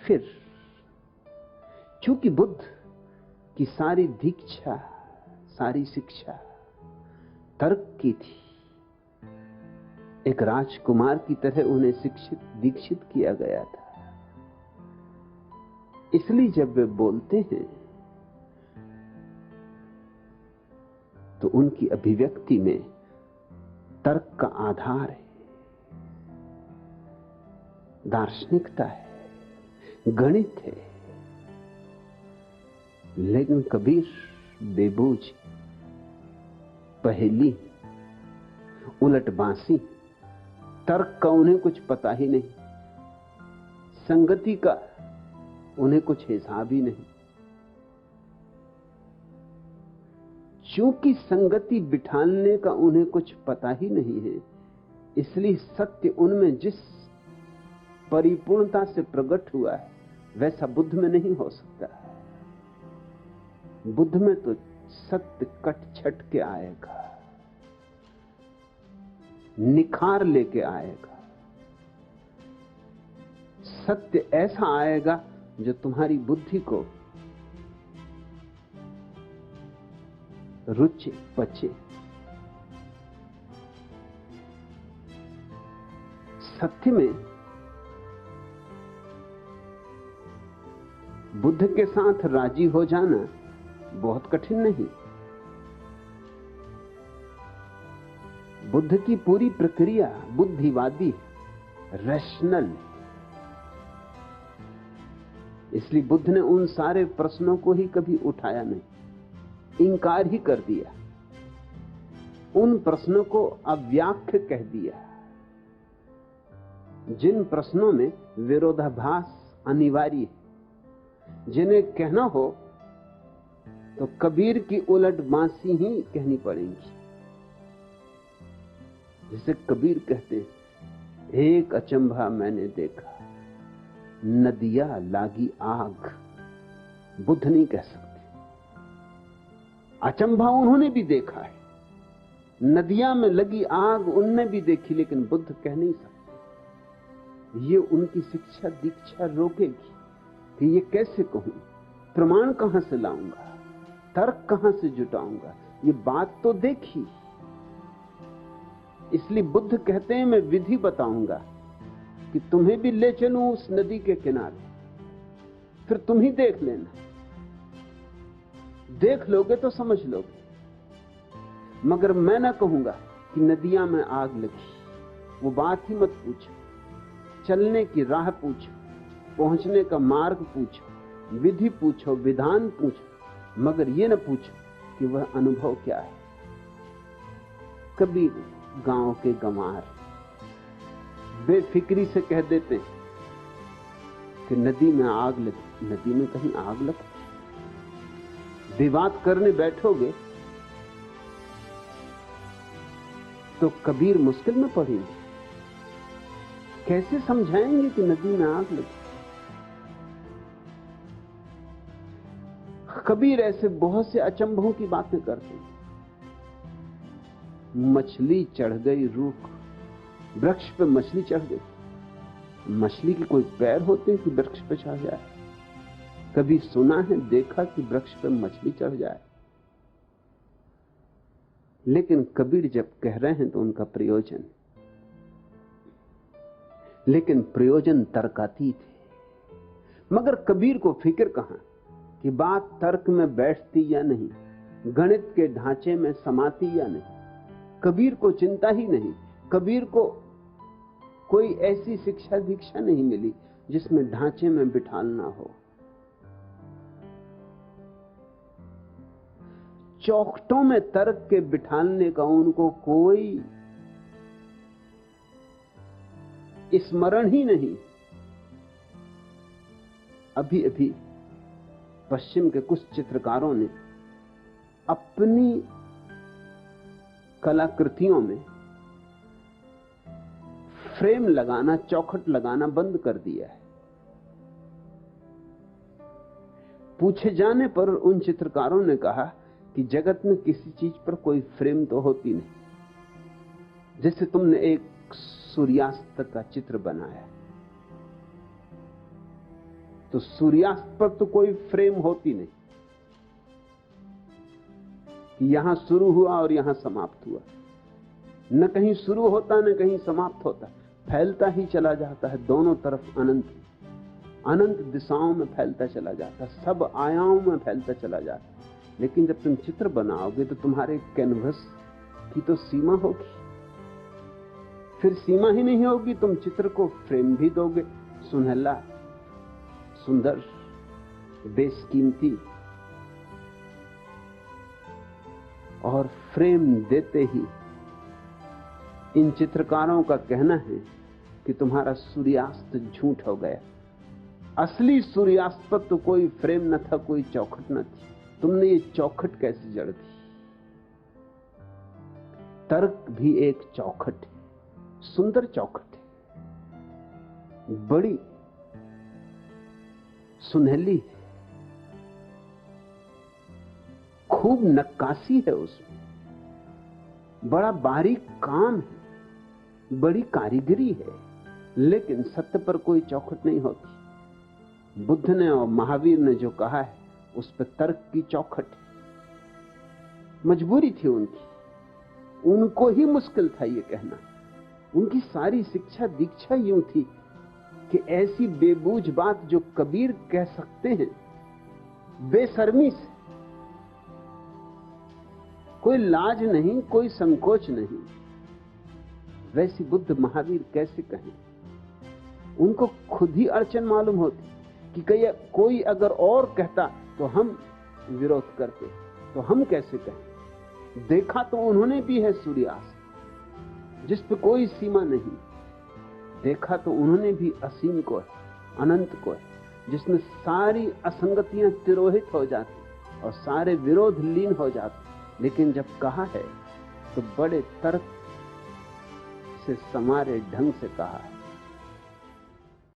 फिर चूंकि बुद्ध की सारी दीक्षा, सारी शिक्षा तर्क की थी, एक राजकुमार की तरह उन्हें शिक्षित दीक्षित किया गया था। इसलिए जब वे बोलते हैं तो उनकी अभिव्यक्ति में तर्क का आधार है, दार्शनिकता है, गणित है। लेकिन कबीर बेबूझ, पहेली, उलटबांसी, तर्क का उन्हें कुछ पता ही नहीं, संगति का उन्हें कुछ हिसाब ही नहीं। चूंकि संगति बिठाने का उन्हें कुछ पता ही नहीं है, इसलिए सत्य उनमें जिस परिपूर्णता से प्रकट हुआ है वैसा बुद्ध में नहीं हो सकता। बुद्ध में तो सत्य कट छट के आएगा, निखार लेके आएगा। सत्य ऐसा आएगा जो तुम्हारी बुद्धि को रुचे, पचे। सत्य में बुद्ध के साथ राजी हो जाना बहुत कठिन नहीं। बुद्ध की पूरी प्रक्रिया बुद्धिवादी, रैशनल। इसलिए बुद्ध ने उन सारे प्रश्नों को ही कभी उठाया नहीं, इंकार ही कर दिया, उन प्रश्नों को अव्याख्य कह दिया। जिन प्रश्नों में विरोधाभास अनिवार्य है, जिन्हें कहना हो तो कबीर की उलट बांसी ही कहनी पड़ेगी। जिसे कबीर कहते हैं, एक अचंभा मैंने देखा, नदियां लागी आग। बुद्ध नहीं कह सकते। अचंभा उन्होंने भी देखा है, नदियां में लगी आग उनने भी देखी, लेकिन बुद्ध कह नहीं सकते। ये उनकी शिक्षा दीक्षा रोकेगी कि ये कैसे कहूं, प्रमाण कहां से लाऊंगा, तर्क कहां से जुटाऊंगा, ये बात तो देखी। इसलिए बुद्ध कहते हैं मैं विधि बताऊंगा कि तुम्हें भी ले चलूं उस नदी के किनारे, फिर तुम ही देख लेना। देख लोगे तो समझ लोगे, मगर मैं ना कहूंगा कि नदियां में आग लगी। वो बात ही मत पूछो, चलने की राह पूछो, पहुंचने का मार्ग पूछो, विधि पूछो, विधान पूछो, मगर ये ना पूछो कि वह अनुभव क्या है। कबीर गांव के गंवार बेफिक्री से कह देते कि नदी में आग लगी। नदी में कहीं आग लगती? विवाद करने बैठोगे तो कबीर मुश्किल में पड़ेंगे। कैसे समझाएंगे कि नदी में आग लगी? कबीर ऐसे बहुत से अचंभों की बातें करते हैं। मछली चढ़ गई रूख, वृक्ष पे मछली चढ़ गई। मछली के कोई पैर होते हैं कि वृक्ष पे चढ़ जाए? कभी सुना है, देखा कि वृक्ष पे मछली चढ़ जाए? लेकिन कबीर जब कह रहे हैं तो उनका प्रयोजन, लेकिन प्रयोजन तर्कातीत है। मगर कबीर को फिक्र कहां कि बात तर्क में बैठती या नहीं, गणित के ढांचे में समाती या नहीं। कबीर को चिंता ही नहीं। कबीर को कोई ऐसी शिक्षा दीक्षा नहीं मिली जिसमें ढांचे में बिठालना हो। चौखटों में तर्क के बिठालने का उनको कोई स्मरण ही नहीं। अभी अभी पश्चिम के कुछ चित्रकारों ने अपनी कलाकृतियों में फ्रेम लगाना, चौखट लगाना बंद कर दिया है। पूछे जाने पर उन चित्रकारों ने कहा कि जगत में किसी चीज पर कोई फ्रेम तो होती नहीं। जैसे तुमने एक सूर्यास्त का चित्र बनाया, तो सूर्यास्त पर तो कोई फ्रेम होती नहीं कि यहां शुरू हुआ और यहां समाप्त हुआ। न कहीं शुरू होता न कहीं समाप्त होता, फैलता ही चला जाता है दोनों तरफ, अनंत अनंत दिशाओं में फैलता चला जाता, सब आयामों में फैलता चला जाता। लेकिन जब तुम चित्र बनाओगे तो तुम्हारे कैनवस की तो सीमा होगी, फिर सीमा ही नहीं होगी, तुम चित्र को फ्रेम भी दोगे, सुनहला, सुंदर, बेशकीमती, और फ्रेम देते ही इन चित्रकारों का कहना है कि तुम्हारा सूर्यास्त झूठ हो गया। असली सूर्यास्त पर तो कोई फ्रेम न था, कोई चौखट न थी, तुमने ये चौखट कैसे जड़ दी? तर्क भी एक चौखट है, सुंदर चौखट है, बड़ी सुनहली है, खूब नक्काशी है उसमें, बड़ा बारीक काम है, बड़ी कारीगरी है, लेकिन सत्य पर कोई चौखट नहीं होती। बुद्ध ने और महावीर ने जो कहा है उस पर तर्क की चौखट है। मजबूरी थी उनकी, उनको ही मुश्किल था ये कहना। उनकी सारी शिक्षा दीक्षा यूं थी कि ऐसी बेबूझ बात जो कबीर कह सकते हैं बेशर्मी से, कोई लाज नहीं, कोई संकोच नहीं, वैसी बुद्ध महावीर कैसे कहें? उनको खुद ही अड़चन मालूम होती कि कोई अगर और कहता तो हम विरोध करते, तो हम कैसे कहें? देखा तो उन्होंने भी है सूर्यास्त जिस पे कोई सीमा नहीं, देखा तो उन्होंने भी असीम को है, अनंत को है, जिसमें सारी असंगतियां तिरोहित हो जाती और सारे विरोध लीन हो जाते। लेकिन जब कहा है तो बड़े तर्क से समारे ढंग से कहा है।